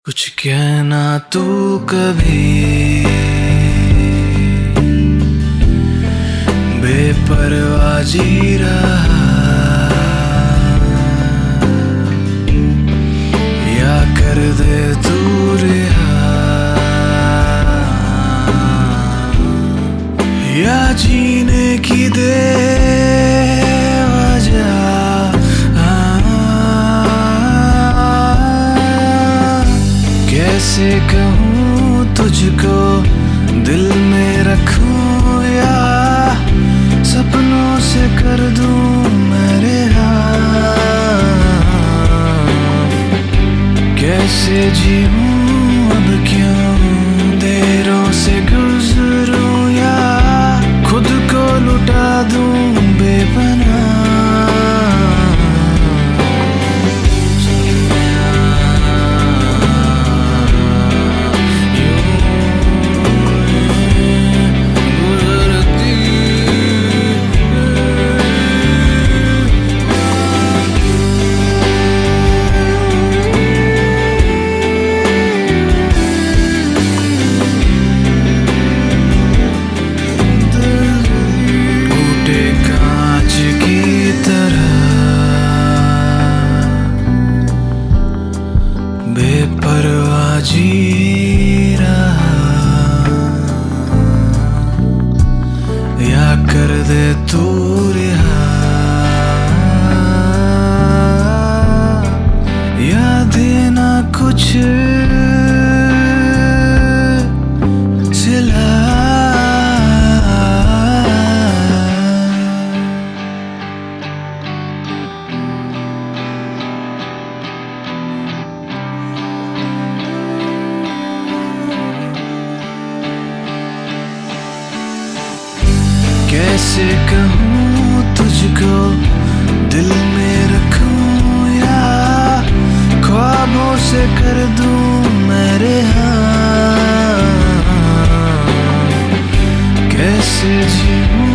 कुछ कहना तू कभी बेपरवाह जी रहा, या कर दे तू रिहा, या जीने की दे वजह। कैसे कहूँ तुझको दिल में रखूँ, या सपनों से कर दूँ मैं रिहा। कैसे जीऊँ अब क्यों देरों से गुजरूँ, या खुद को लुटा दूँ बेपनाह। बेपरवाह जी रहा, या कर दे तू रिहा, या देना कुछ सिला। कैसे कहूँ तुझको दिल में रखूँ, या ख्वाबों से कर दूँ मैं रिहा। कैसे जीऊँ